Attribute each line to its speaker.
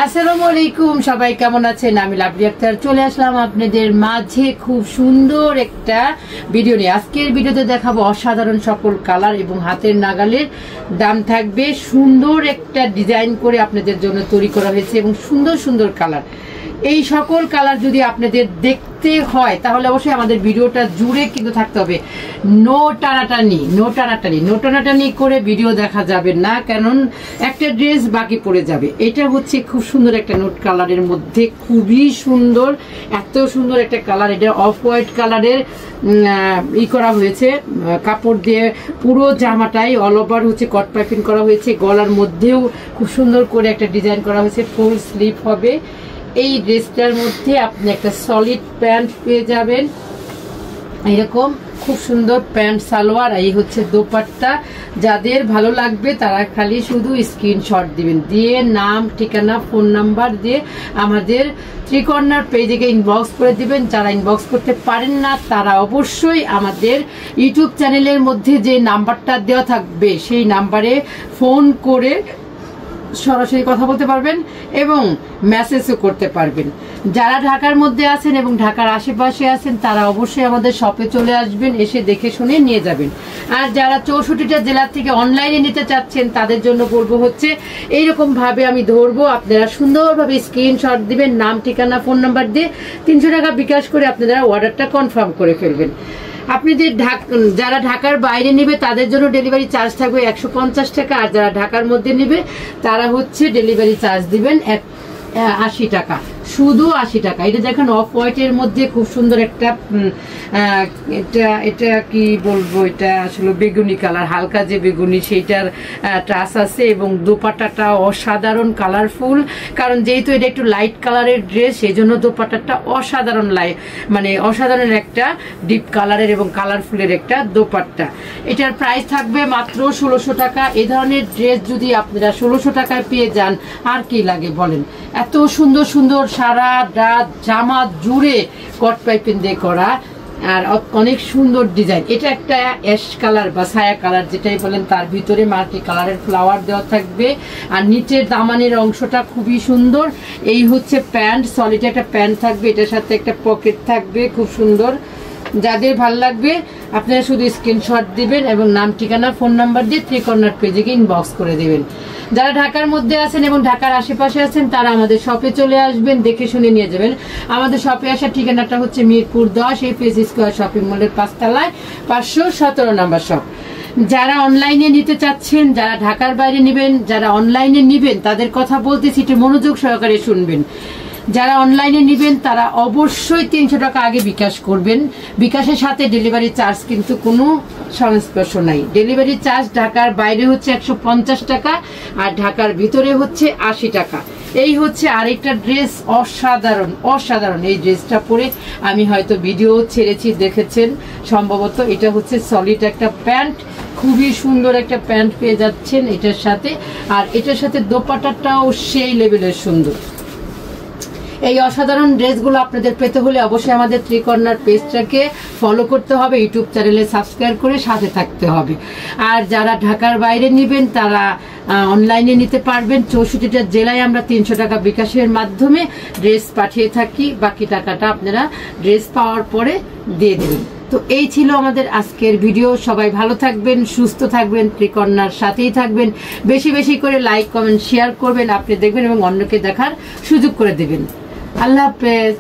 Speaker 1: আসসালামু আলাইকুম, সবাই কেমন আছেন? আমি লাভলি আক্তার চলে আসলাম আপনাদের মাঝে খুব সুন্দর একটা ভিডিও নিয়ে। আজকের ভিডিওতে দেখাবো অসাধারণ সকল কালার এবং হাতের নাগালের দাম থাকবে। সুন্দর একটা ডিজাইন করে আপনাদের জন্য তৈরি করা হয়েছে এবং সুন্দর সুন্দর কালার। এই সকল কালার যদি আপনাদের দেখতে হয় তাহলে অবশ্যই আমাদের ভিডিওটা জুড়ে কিন্তু থাকতে হবে। নো টানাটানি করে ভিডিও দেখা যাবে না, কারণ একটা ড্রেস বাকি পড়ে যাবে। এটা হচ্ছে খুব সুন্দর একটা নোট কালারের মধ্যে, খুবই সুন্দর, এত সুন্দর একটা কালার। এটা অফ হোয়াইট কালারের করা হয়েছে কাপড় দিয়ে, পুরো জামাটাই অল ওভার হচ্ছে কট পাইপিং করা হয়েছে। গলার মধ্যেও খুব সুন্দর করে একটা ডিজাইন করা হয়েছে, ফুল স্লিভ হবে। এই ড্রেসটার মধ্যে আপনি একটা সলিড প্যান্ট পেয়ে যাবেন, এরকম খুব সুন্দর প্যান্ট সালোয়ার। এই হচ্ছে দোপাট্টা। যাদের ভালো লাগবে তারা খালি শুধু স্ক্রিনশট দিবেন, দিয়ে নাম, ঠিকানা, ফোন নাম্বার দিয়ে আমাদের ত্রিকর্ণার পেজে ইনবক্স করে দিবেন। যারা ইনবক্স করতে পারেন না তারা অবশ্যই আমাদের ইউটিউব চ্যানেলের মধ্যে যে নাম্বারটা দেওয়া থাকবে সেই নাম্বারে ফোন করে সরাসরি কথা বলতে পারবেন এবং মেসেজও করতে পারবেন। যারা ঢাকার মধ্যে আছেন এবং ঢাকার আশেপাশে আছেন তারা অবশ্যই আমাদের শপে চলে আসবেন, এসে দেখে শুনে নিয়ে যাবেন। আর যারা 64টা জেলা থেকে অনলাইনে নিতে চাচ্ছেন তাদের জন্য বলবো হচ্ছে এইরকম ভাবে আমি ধরবো, আপনারা সুন্দরভাবে স্ক্রিনশট দিবেন, নাম, ঠিকানা, ফোন নাম্বার দিয়ে 300 টাকা বিকাশ করে আপনারা অর্ডারটা কনফার্ম করে ফেলবেন। আপনাদের যারা ঢাকার বাইরে নেবে তাদের জন্য ডেলিভারি চার্জ থাকবে 150 টাকা, আর যারা ঢাকার মধ্যে নেবে তারা হচ্ছে ডেলিভারি চার্জ দিবেন 80 টাকা, শুধু 80 টাকা। এটা দেখেন অফ হোয়াইটের মধ্যে খুব সুন্দর একটা এটা কি বলবো, এটা আসলে বেগুনি কালার, হালকা যে বেগুনি সেইটার ট্রাস আছে এবং দোপাট্টাটা অসাধারণ কালারফুল। কারণ যেহেতু এটা একটু লাইট কালারের ড্রেস সেই জন্য দোপাট্টাটা অসাধারণ অসাধারণ একটা ডিপ কালারের এবং কালারফুলের একটা দোপাট্টা। এটার প্রাইস থাকবে মাত্র 1600 টাকা। এই ধরনের ড্রেস যদি আপনারা 1600 টাকায় পেয়ে যান আর কি লাগে বলেন? এত সুন্দর সুন্দর সারা রাত জামা জুড়ে কট পাইপিং দিয়ে করা আর অনেক সুন্দর ডিজাইন। এটা একটা অ্যাশ কালার বা ছায়া কালার যেটাই বলেন, তার ভিতরে মাল্টি কালারের ফ্লাওয়ার দেওয়া থাকবে আর নিচের দামানের অংশটা খুবই সুন্দর। এই হচ্ছে প্যান্ট, সলিড একটা প্যান্ট থাকবে, এটার সাথে একটা পকেট থাকবে, খুব সুন্দর। যাদের ভালো লাগবে আপনারা শুধু স্ক্রিনশট দিবেন এবং নাম, ঠিকানা, ফোন নাম্বার দিয়ে ত্রিকর্ণার পেজে ইনবক্স করে দিবেন। যারা ঢাকার মধ্যে আছেন এবং ঢাকার আশেপাশে আছেন তারা আমাদের শপে চলে আসবেন, দেখে শুনে নিয়ে যাবেন। আমাদের শপে আসার ঠিকানাটা হচ্ছে মিরপুর 10, এই পেজ স্কোয়ার শপিং মলের 5 তলায় 517 নম্বর শপ। যারা অনলাইনে নিতে চাচ্ছেন, যারা ঢাকার বাইরে নেবেন, যারা অনলাইনে নিবেন তাদের কথা বলতেছি, একটু মনোযোগ সহকারে শুনবেন। যারা অনলাইনে নেবেন তারা অবশ্যই 300 টাকা আগে বিকাশ করবেন। বিকাশের সাথে ডেলিভারি চার্জ কিন্তু কোনো সংস্পর্শ নাই। ডেলিভারি চার্জ ঢাকার বাইরে হচ্ছে 150 টাকা আর ঢাকার ভিতরে হচ্ছে 80 টাকা। এই হচ্ছে আরেকটা ড্রেস, অসাধারণ এই ড্রেসটা পরে আমি হয়তো ভিডিও ছেড়েছি, দেখেছেন সম্ভবত। এটা হচ্ছে সলিড একটা প্যান্ট, খুবই সুন্দর একটা প্যান্ট পেয়ে যাচ্ছেন এটার সাথে। আর এটার সাথে দোপাট্টাটাও সেই লেভেলের সুন্দর। এই অসাধারণ ড্রেসগুলো আপনাদের পেতে হলে অবশ্যই আমাদের ত্রিকর্ণার পেজটাকে ফলো করতে হবে, ইউটিউব চ্যানেলে সাবস্ক্রাইব করে সাথে থাকতে হবে। আর যারা ঢাকার বাইরে নেবেন তারা অনলাইনে নিতে পারবেন। 64টা জেলায় আমরা 300 টাকা বিকাশের মাধ্যমে ড্রেস পাঠিয়ে থাকি, বাকি টাকাটা আপনারা ড্রেস পাওয়ার পরে দিয়ে দেবেন। তো এই ছিল আমাদের আজকের ভিডিও। সবাই ভালো থাকবেন, সুস্থ থাকবেন, ত্রিকর্ণার সাথেই থাকবেন। বেশি বেশি করে লাইক, কমেন্ট, শেয়ার করবেন, আপনি দেখবেন এবং অন্যকে দেখার সুযোগ করে দেবেন। আল্লাহ হাফেজ।